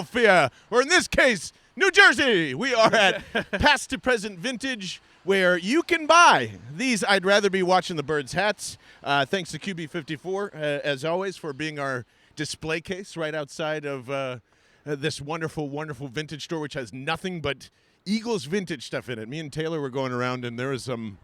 Philadelphia, or in this case, New Jersey. We are at Past to Present Vintage, where you can buy these I'd Rather Be Watching the Birds hats. Thanks to QB54, as always, for being our display case right outside of this wonderful, wonderful vintage store, which has nothing but Eagles vintage stuff in it. Me and Taylor were going around, and there was some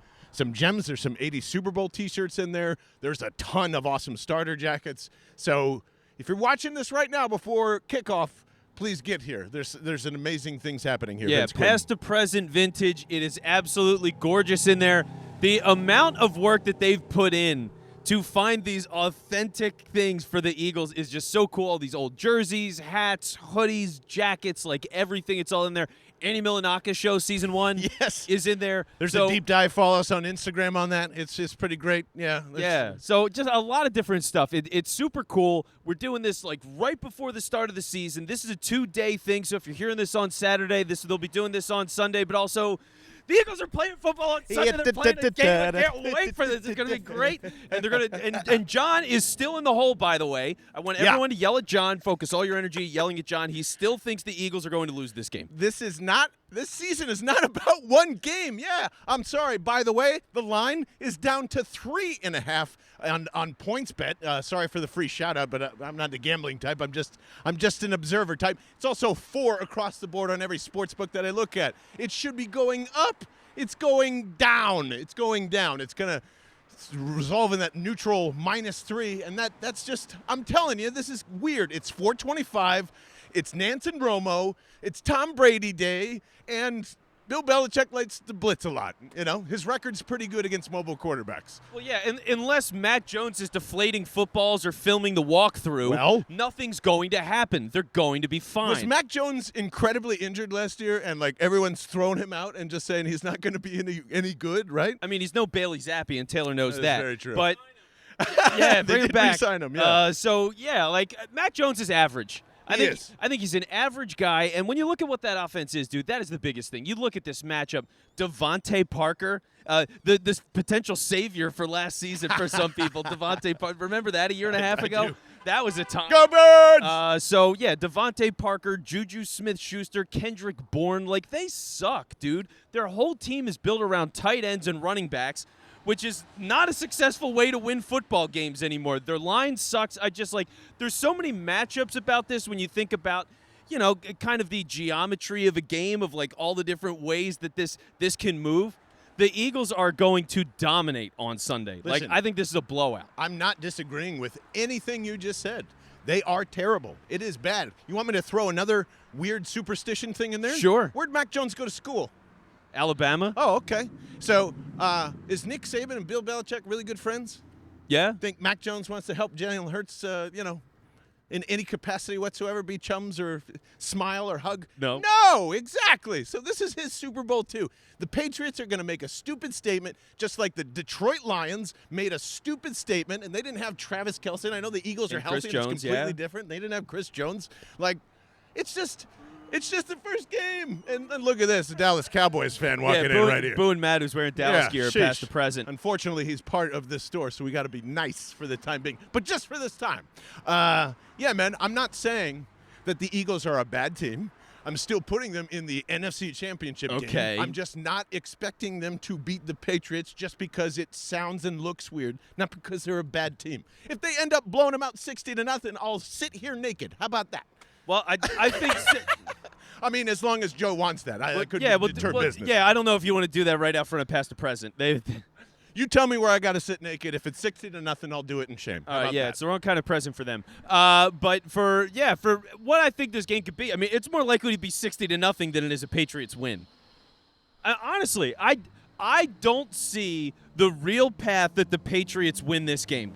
gems. There's some 80 Super Bowl T-shirts in there. There's a ton of awesome starter jackets. So if you're watching this right now before kickoff, please get here. There's an amazing things happening here. Yeah, Past to Present Vintage. It is absolutely gorgeous in there. The amount of work that they've put in to find these authentic things for the Eagles is just so cool. All these old jerseys, hats, hoodies, jackets, like everything. It's all in there. Annie Milanaka Show Season 1 is in there. There's a deep dive. Follow us on Instagram on that. It's just pretty great. Yeah. So just a lot of different stuff. It's super cool. We're doing this like right before the start of the season. This is a 2-day thing. So if you're hearing this on Saturday, they'll be doing this on Sunday. But also, the Eagles are playing football on Sunday. They're playing a game. I can't wait for this. It's going to be great. And they're going to. And John is still in the hole, by the way. I want everyone to yell at John. Focus all your energy yelling at John. He still thinks the Eagles are going to lose this game. This season is not about one game. Yeah, I'm sorry. By the way, the line is down to 3.5 on PointsBet. Sorry for the free shout out, but I'm not the gambling type. I'm just an observer type. It's also 4 across the board on every sports book that I look at. It should be going up. It's going down. It's going down. It's gonna resolve in that neutral -3, and that's just. I'm telling you, this is weird. It's 425. It's Nance and Romo. It's Tom Brady Day, and Bill Belichick likes to blitz a lot. You know, his record's pretty good against mobile quarterbacks. Well, yeah, and unless Matt Jones is deflating footballs or filming the walkthrough, nothing's going to happen. They're going to be fine. Was Mac Jones incredibly injured last year, and like everyone's thrown him out and just saying he's not going to be any good, right? I mean, he's no Bailey Zappi, and Taylor knows that. That's very true. But yeah, bring him back. Re-sign him, yeah. So yeah, like Mac Jones is average. I think he's an average guy, and when you look at what that offense is, dude, that is the biggest thing. You look at this matchup, Devontae Parker, this potential savior for last season for some people. Devontae Parker, remember that a year and a half ago? That was a time. Go Birds! So, yeah, Devontae Parker, Juju Smith-Schuster, Kendrick Bourne, like, they suck, dude. Their whole team is built around tight ends and running backs, which is not a successful way to win football games anymore. Their line sucks. There's so many matchups about this when you think about, you know, kind of the geometry of a game of like all the different ways that this can move. The Eagles are going to dominate on Sunday. Listen, I think this is a blowout. I'm not disagreeing with anything you just said. They are terrible. It is bad. You want me to throw another weird superstition thing in there? Sure. Where'd Mac Jones go to school? Alabama. Oh, okay. So is Nick Saban and Bill Belichick really good friends? Yeah. Think Mac Jones wants to help Jalen Hurts, in any capacity whatsoever, be chums or smile or hug? No. No, exactly. So this is his Super Bowl too. The Patriots are going to make a stupid statement, just like the Detroit Lions made a stupid statement, and they didn't have Travis Kelce. I know the Eagles are healthy. Chris Jones, it's completely different. They didn't have Chris Jones. Like, it's just the first game. And look at this, the Dallas Cowboys fan walking in right here. Boo and Matt, who's wearing Dallas gear past the present. Unfortunately, he's part of this store, so we got to be nice for the time being. But just for this time. Yeah, man, I'm not saying that the Eagles are a bad team. I'm still putting them in the NFC Championship game. I'm just not expecting them to beat the Patriots just because it sounds and looks weird, not because they're a bad team. If they end up blowing them out 60-0, I'll sit here naked. How about that? Well, I think I mean, as long as Joe wants that. I could deter business. Yeah, I don't know if you want to do that right out front of Past the Present. You tell me where I got to sit naked. If it's 60-0, I'll do it in shame. It's the wrong kind of present for them. But for what I think this game could be, I mean, it's more likely to be 60-0 than it is a Patriots win. Honestly, I don't see the real path that the Patriots win this game.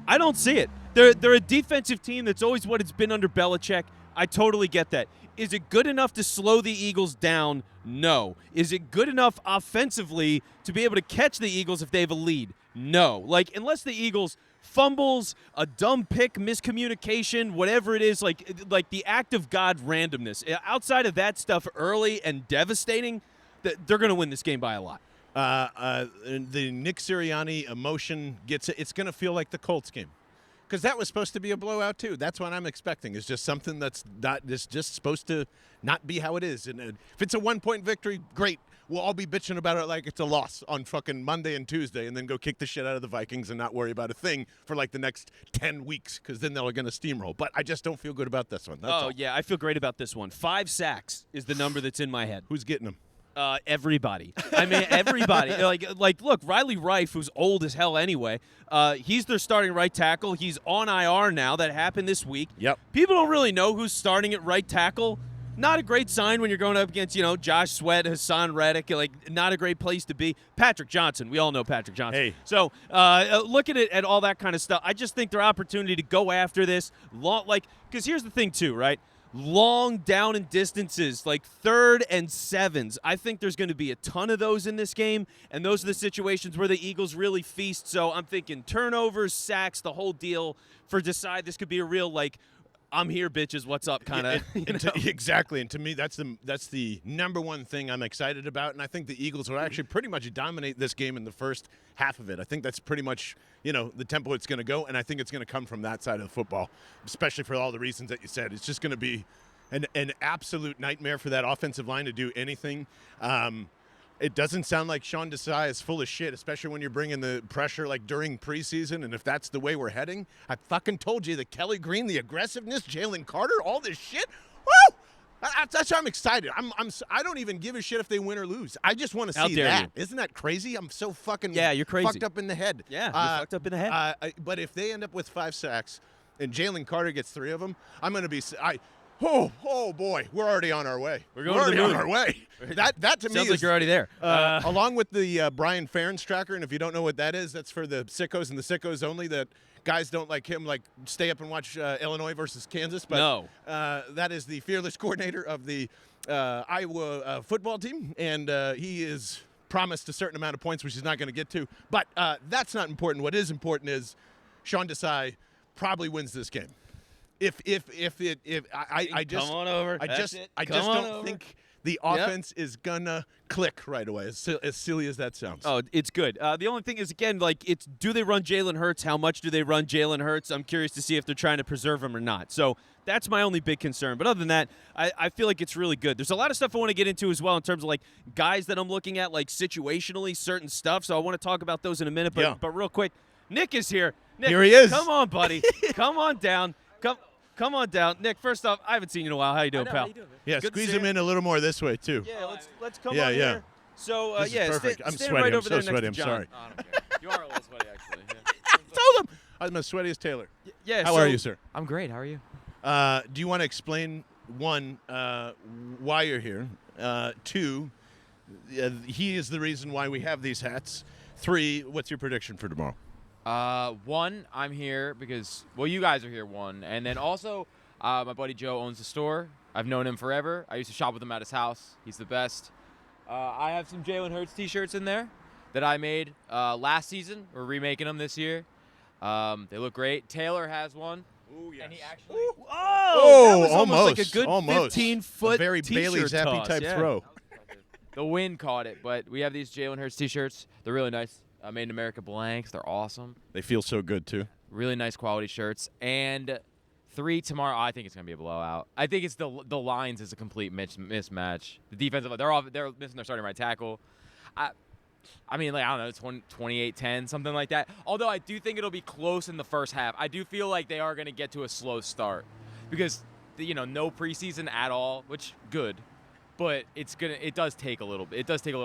I don't see it. They're a defensive team. That's always what it's been under Belichick. I totally get that. Is it good enough to slow the Eagles down? No. Is it good enough offensively to be able to catch the Eagles if they have a lead? No. Like, unless the Eagles fumbles, a dumb pick, miscommunication, whatever it is, like the act of God randomness. Outside of that stuff early and devastating, they're going to win this game by a lot. The Nick Sirianni emotion gets it. It's going to feel like the Colts game. Because that was supposed to be a blowout too. That's what I'm expecting. Is just something that's just supposed to not be how it is. And if it's a 1-point victory, great. We'll all be bitching about it like it's a loss on fucking Monday and Tuesday, and then go kick the shit out of the Vikings and not worry about a thing for like the next 10 weeks, because then they're going to steamroll. But I just don't feel good about this one. That's all. Yeah, I feel great about this one. 5 sacks is the number that's in my head. Who's getting them? Everybody. I mean, everybody. Look, Riley Reif, who's old as hell anyway, he's their starting right tackle. He's on IR now. That happened this week. Yep. People don't really know who's starting at right tackle. Not a great sign when you're going up against, Josh Sweat, Hassan Reddick. Not a great place to be. Patrick Johnson. We all know Patrick Johnson. Hey. So, looking at all that kind of stuff, I just think their opportunity to go after this, because here's the thing, too, right? Long down and distances, like 3rd and 7s. I think there's going to be a ton of those in this game, and those are the situations where the Eagles really feast. So I'm thinking turnovers, sacks, the whole deal for Desai. This could be a real, I'm here, bitches, what's up kind of. Exactly. And to me, that's the number one thing I'm excited about. And I think the Eagles will actually pretty much dominate this game in the first half of it. I think that's pretty much, the tempo it's going to go. And I think it's going to come from that side of the football, especially for all the reasons that you said. It's just going to be an absolute nightmare for that offensive line to do anything. It doesn't sound like Sean Desai is full of shit, especially when you're bringing the pressure during preseason. And if that's the way we're heading, I fucking told you, the Kelly Green, the aggressiveness, Jalen Carter, all this shit. Woo! That's why I'm excited. I don't even give a shit if they win or lose. I just want to see that. Isn't that crazy? I'm so fucking you're crazy. Fucked up in the head. Yeah, you're fucked up in the head. But if they end up with 5 sacks and Jalen Carter gets 3 of them, I'm going to be Oh boy, we're already on our way. We're already on our way. That to me sounds like you're already there. Along with the Brian Ferentz tracker, and if you don't know what that is, that's for the sickos and the sickos only. That guys don't like him, stay up and watch Illinois versus Kansas. But no, that is the fearless coordinator of the Iowa football team, and he is promised a certain amount of points, which he's not going to get to. But that's not important. What is important is Sean Desai probably wins this game. I just come on over. I just don't think the offense is gonna click right away. As silly as that sounds. Oh, it's good. The only thing is, again, do they run Jalen Hurts? How much do they run Jalen Hurts? I'm curious to see if they're trying to preserve him or not. So that's my only big concern. But other than that, I feel like it's really good. There's a lot of stuff I want to get into as well in terms of guys that I'm looking at, situationally, certain stuff. So I want to talk about those in a minute. But real quick, Nick is here. Nick, here he is. Come on, buddy. Come on down. Come on down. Nick, first off, I haven't seen you in a while. How you doing, pal? How you doing, man? Yeah, Good squeeze him in a little more this way, too. Yeah, let's come on here. So, this is perfect. I'm stand sweaty. right I'm over so there sweaty. next to I'm John. sorry. I don't care. You are a little sweaty, actually. I told him. I'm as sweaty as Taylor. Yeah. How are you, sir? I'm great. How are you? Do you want to explain, 1, why you're here? 2, he is the reason why we have these hats. 3, what's your prediction for tomorrow? 1, I'm here because, you guys are here, 1. And then also, my buddy Joe owns the store. I've known him forever. I used to shop with him at his house. He's the best. I have some Jalen Hurts t-shirts in there that I made last season. We're remaking them this year. They look great. Taylor has one. Ooh, yes. And he actually... that was almost like a good almost. 15-foot very Bailey's t-shirt happy toss, type yeah. throw. The wind caught it, but we have these Jalen Hurts t-shirts. They're really nice. Made in America blanks. They're awesome. They feel so good, too. Really nice quality shirts. And 3 tomorrow. I think it's gonna be a blowout. I think it's the lines is a complete mismatch. The defensive, they're missing their starting right tackle. I mean, I don't know, it's 28-10, something like that. Although I do think it'll be close in the first half. I do feel like they are gonna get to a slow start because no preseason at all, which good. But it does take a little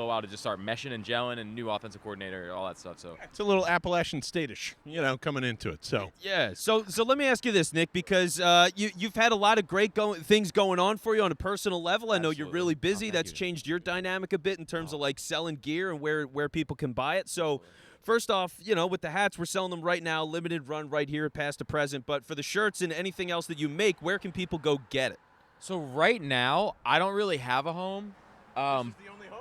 while to just start meshing and gelling and new offensive coordinator and all that stuff. So it's a little Appalachian State-ish, coming into it. So yeah. So let me ask you this, Nick, because you've had a lot of great things going on for you on a personal level. I know you're really busy. That's changed your dynamic a bit in terms of selling gear and where people can buy it. So first off, with the hats, we're selling them right now, limited run right here at Past to Present. But for the shirts and anything else that you make, where can people go get it? So right now, I don't really have a home.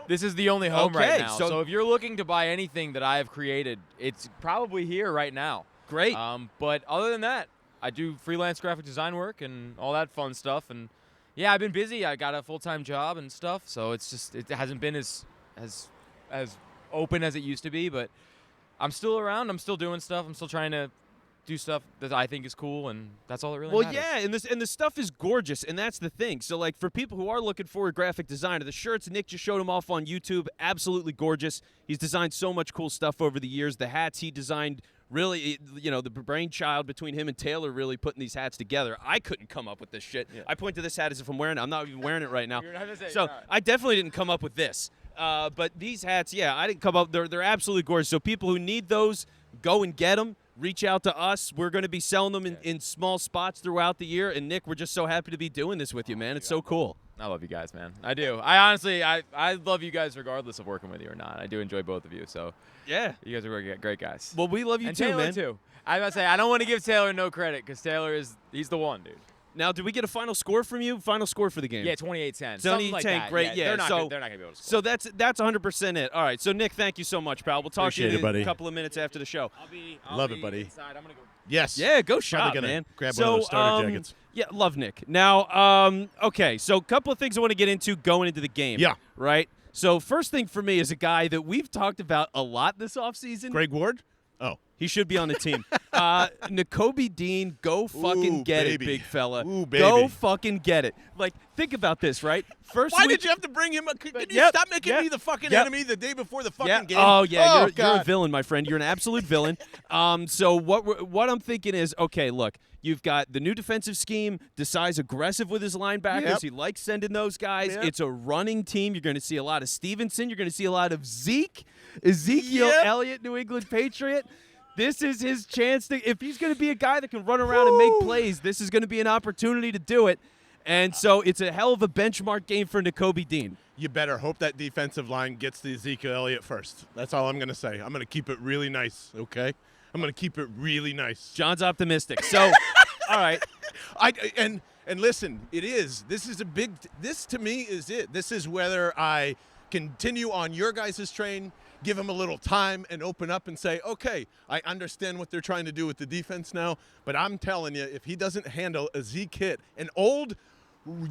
This is the only home right now. So if you're looking to buy anything that I have created, it's probably here right now. Great. But other than that, I do freelance graphic design work and all that fun stuff. And yeah, I've been busy. I got a full-time job and stuff. So it hasn't been as open as it used to be. But I'm still around. I'm still doing stuff. I'm still trying to do stuff that I think is cool, and that's all that really Well, matters. yeah, and the stuff is gorgeous, and that's the thing. So, like, for people who are looking for a graphic designer, the shirts, Nick just showed them off on YouTube, absolutely gorgeous. He's designed so much cool stuff over the years. The hats he designed, really, the brainchild between him and Taylor really putting these hats together. I couldn't come up with this shit. Yeah. I point to this hat as if I'm wearing it. I'm not even wearing it right now. You're not gonna say So you're not. I definitely didn't come up with this. But these hats, yeah, I didn't come up. They're absolutely gorgeous. So people who need those, go and get them. Reach out to us. We're going to be selling them in small spots throughout the year. And, Nick, we're just so happy to be doing this with you, man. It's so cool. I love you guys, man. I do. I honestly, I love you guys regardless of working with you or not. I do enjoy both of you. So Yeah. you guys are great guys. Well, we love you and too, Taylor man. too. I was about to say, I don't want to give Taylor no credit because Taylor he's the one, dude. Now, did we get a final score from you? Final score for the game? Yeah, 28-10. 28-10, Something like that. great, yeah. They're not So- gonna be able to score. So that's 100% it. All right. So, Nick, thank you so much, pal. We'll talk Appreciate to it, you buddy. in a couple of minutes after the show. I'll Love be it, buddy. Inside. I'm gonna go. Yes. Yeah, go shop, gonna man. grab so, one of those starter jackets. Yeah, love Nick. Now, okay, so a couple of things I want to get into going into the game. Yeah. Right? So, first thing for me is a guy that we've talked about a lot this offseason. Greg Ward? Oh. He should be on the team. Nakobe Dean, go fucking Ooh, get baby. it, big fella. Ooh, Go baby. fucking get it. Like, think about this, right? First Why week, did you have to bring him up? Can you Yep, stop making yep, me the fucking yep. enemy the day before the fucking Yeah. game? Oh yeah, you're a God. villain, my friend. You're an absolute villain. So what I'm thinking is, okay, look, you've got the new defensive scheme. Desai's aggressive with his linebackers. Yep. He likes sending those guys. Yep. It's a running team. You're going to see a lot of Stevenson. You're going to see a lot of Ezekiel Yep. Elliott, New England Patriot. This is his chance to. If he's going to be a guy that can run around and make plays, this is going to be an opportunity to do it. And so it's a hell of a benchmark game for Nakobe Dean. You better hope that defensive line gets the Ezekiel Elliott first. That's all I'm going to say. I'm going to keep it really nice, okay? I'm going to keep it really nice. John's optimistic. So, all right. And listen, this is a big – this to me is it. This is whether I continue on your guys' train, give him a little time and open up and say, okay, I understand what they're trying to do with the defense now, but I'm telling you, if he doesn't handle a Zeke hit, an old,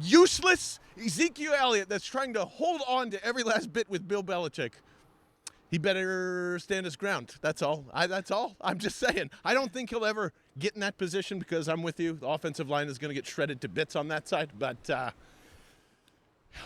useless Ezekiel Elliott that's trying to hold on to every last bit with Bill Belichick, he better stand his ground. That's all. That's all. I'm just saying. I don't think he'll ever get in that position because I'm with you. The offensive line is going to get shredded to bits on that side, but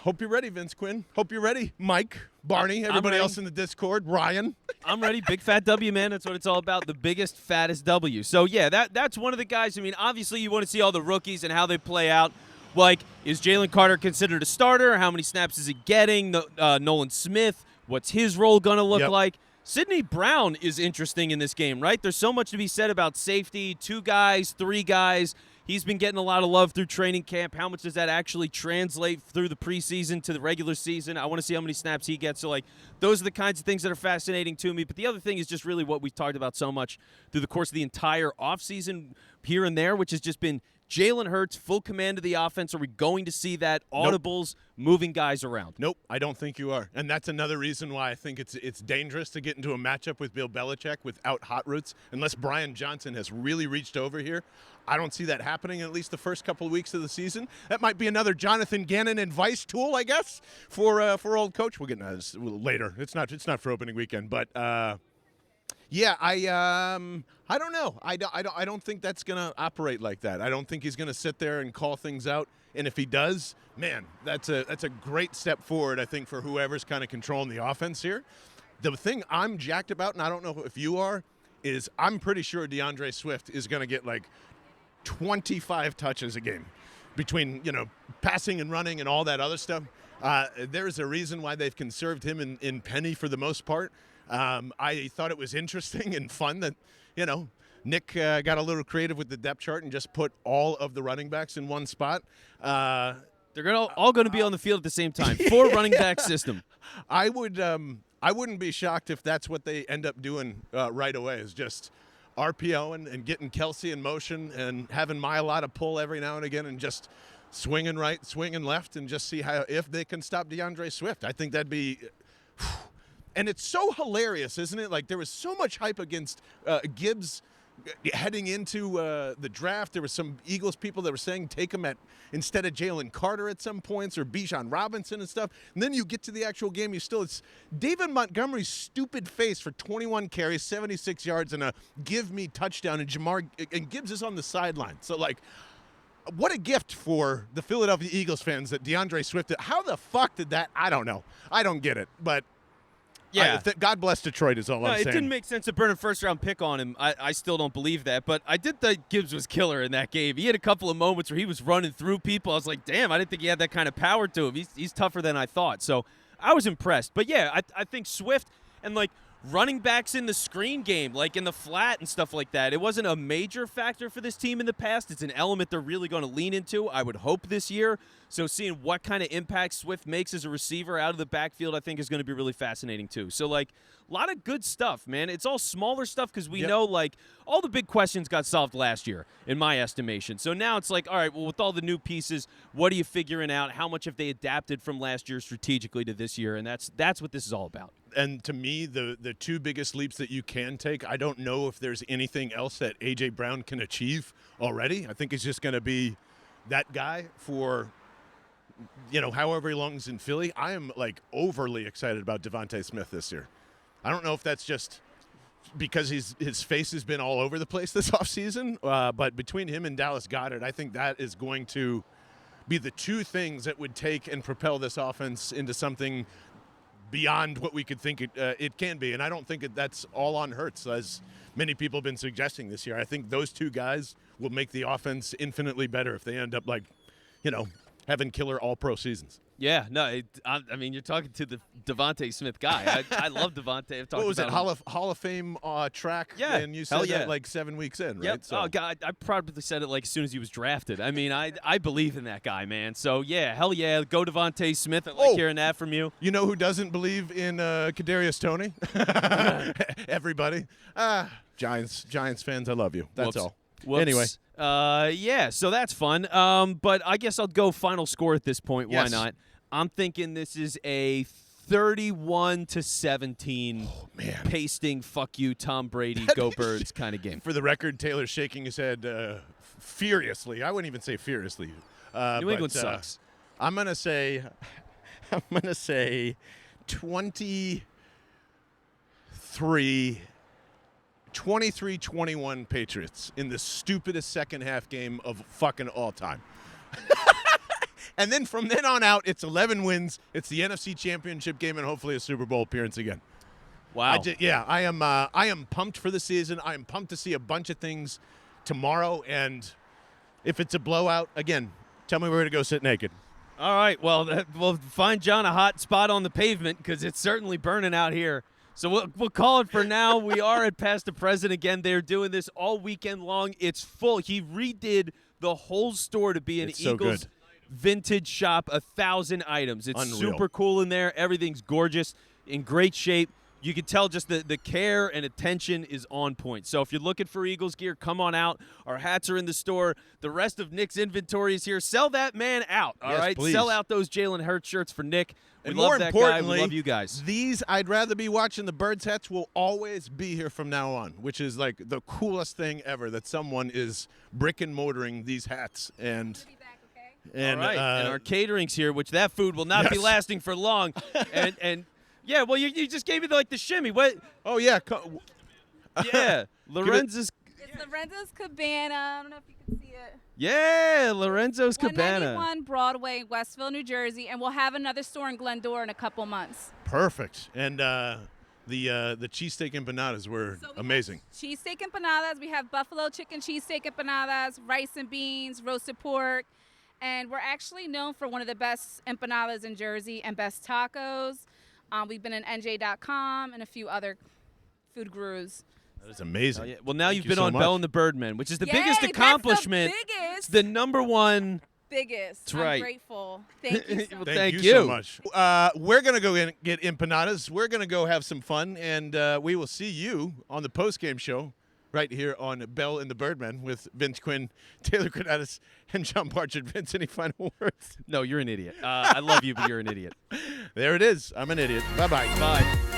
hope you're ready, Vince Quinn. Hope you're ready, Mike, Barney, everybody ready. else in the Discord, Ryan. I'm ready. Big fat W, man. That's what it's all about. The biggest, fattest W. So, yeah, that's one of the guys. I mean, obviously you want to see all the rookies and how they play out. Like, is Jalen Carter considered a starter? How many snaps is he getting? Nolan Smith, what's his role going to look Yep. like? Sidney Brown is interesting in this game, right? There's so much to be said about safety. 2 guys, 3 guys. He's been getting a lot of love through training camp. How much does that actually translate through the preseason to the regular season? I want to see how many snaps he gets. So, like, those are the kinds of things that are fascinating to me. But the other thing is just really what we've talked about so much through the course of the entire offseason here and there, which has just been Jalen Hurts, full command of the offense. Are we going to see that? Audibles, moving guys around. Nope, I don't think you are. And that's another reason why I think it's dangerous to get into a matchup with Bill Belichick without hot routes. Unless Brian Johnson has really reached over here, I don't see that happening in at least the first couple of weeks of the season. That might be another Jonathan Gannon advice tool, I guess, for old coach. We'll get into this later. It's not for opening weekend, but yeah, I don't know. I don't think that's gonna operate like that. I don't think he's gonna sit there and call things out. And if he does, man, that's a great step forward, I think, for whoever's kind of controlling the offense here. The thing I'm jacked about, and I don't know if you are, is I'm pretty sure DeAndre Swift is gonna get like 25 touches a game between, passing and running and all that other stuff. There's a reason why they've conserved him in Penny for the most part. I thought it was interesting and fun that, Nick got a little creative with the depth chart and just put all of the running backs in one spot. They're all going to be on the field at the same time. 4 running back system. I wouldn't be shocked if that's what they end up doing right away, is just RPOing and getting Kelsey in motion and having Mailata pull every now and again and just swinging right, swinging left, and just see if they can stop DeAndre Swift. I think that'd be – and it's so hilarious, isn't it? Like, there was so much hype against Gibbs heading into the draft, there were some Eagles people that were saying take him instead of Jalen Carter at some points or Bijan Robinson and stuff. And then you get to the actual game, it's David Montgomery's stupid face for 21 carries, 76 yards, and a give-me touchdown, and Gibbs is on the sideline. So, like, what a gift for the Philadelphia Eagles fans that DeAndre Swift did. How the fuck did that? I don't know. I don't get it, but yeah. God bless Detroit is all I'm saying. It didn't make sense to burn a first-round pick on him. I still don't believe that, but I did think Gibbs was killer in that game. He had a couple of moments where he was running through people. I was like, damn, I didn't think he had that kind of power to him. He's tougher than I thought. So I was impressed. But, yeah, I think Swift and, like, running backs in the screen game, like in the flat and stuff like that, it wasn't a major factor for this team in the past. It's an element they're really going to lean into, I would hope, this year. So seeing what kind of impact Swift makes as a receiver out of the backfield, I think is going to be really fascinating too. So, like, a lot of good stuff, man. It's all smaller stuff because we know, like, all the big questions got solved last year, in my estimation. So now it's like, all right, well, with all the new pieces, what are you figuring out? How much have they adapted from last year strategically to this year? And that's what this is all about. And to me, the two biggest leaps that you can take, I don't know if there's anything else that A.J. Brown can achieve already. I think he's just going to be that guy for, however long he's in Philly. I am, like, overly excited about Devontae Smith this year. I don't know if that's just because his face has been all over the place this offseason, but between him and Dallas Goedert, I think that is going to be the two things that would take and propel this offense into something beyond what we could think it can be. And I don't think that's all on Hurts, as many people have been suggesting this year. I think those two guys will make the offense infinitely better if they end up, like, having killer all-pro seasons. Yeah, no, I mean, you're talking to the Devontae Smith guy. I love Devontae. I've talked What was about it, Hall of Fame track? Yeah, and you said that like 7 weeks in, right? Yep. So. Oh, God, I probably said it like as soon as he was drafted. I mean, I believe in that guy, man. So, yeah, hell yeah, go Devontae Smith. I like hearing that from you. You know who doesn't believe in Kadarius Toney? Everybody. Giants fans, I love you. That's all. Whoops. Anyway. Yeah, so that's fun. But I guess I'll go final score at this point. Yes. Why not? I'm thinking this is a 31-17 pasting, fuck you, Tom Brady, go Birds kind of game. For the record, Taylor's shaking his head furiously. I wouldn't even say furiously. New England sucks. I'm gonna say 23-21 Patriots in the stupidest second half game of fucking all time. And then from then on out, it's 11 wins. It's the NFC Championship game and hopefully a Super Bowl appearance again. Wow. I am pumped for the season. I am pumped to see a bunch of things tomorrow. And if it's a blowout, again, tell me where to go sit naked. All right. Well, we'll find John a hot spot on the pavement because it's certainly burning out here. So we'll call it for now. We are at Past the Present again. They're doing this all weekend long. It's full. He redid the whole store to be an Eagles vintage shop, 1,000 items. It's Unreal. super cool in there. Everything's gorgeous, in great shape. You can tell just the care and attention is on point. So if you're looking for Eagles gear, come on out. Our hats are in the store. The rest of Nick's inventory is here. Sell that man out, all right? Please. Sell out those Jalen Hurts shirts for Nick. We And love more that guy. importantly, We love you guys. These, I'd rather be watching the Birds hats will always be here from now on, which is like the coolest thing ever, that someone is brick and mortaring these hats. And All right, and our catering's here, which that food will not be lasting for long. and yeah, well, you just gave me the shimmy. What? Oh yeah, Yeah, Lorenzo's. It's Lorenzo's Cabana. I don't know if you can see it. Yeah, Lorenzo's Cabana. 191 Broadway, Westville, New Jersey, and we'll have another store in Glendora in a couple months. perfect. And the cheesesteak empanadas were amazing. Cheesesteak empanadas. We have buffalo chicken cheesesteak empanadas, rice and beans, roasted pork. And we're actually known for one of the best empanadas in Jersey and best tacos. We've been in NJ.com and a few other food gurus. That is amazing. Oh, yeah. Well, now Thank you've you been so on much. Bell and the Birdmen, which is the Yay, biggest that's the accomplishment. biggest. It's the number one. Biggest. That's right. I'm grateful. Thank you so Well, much. thank you you so much. We're going to go in and get empanadas. We're going to go have some fun, and we will see you on the post-game show right here on Bell and the Birdmen with Vince Quinn, Taylor Kredatus, and John Barchard. Vince, any final words? No, you're an idiot. I love you, but you're an idiot. There it is. I'm an idiot. Bye-bye. Bye.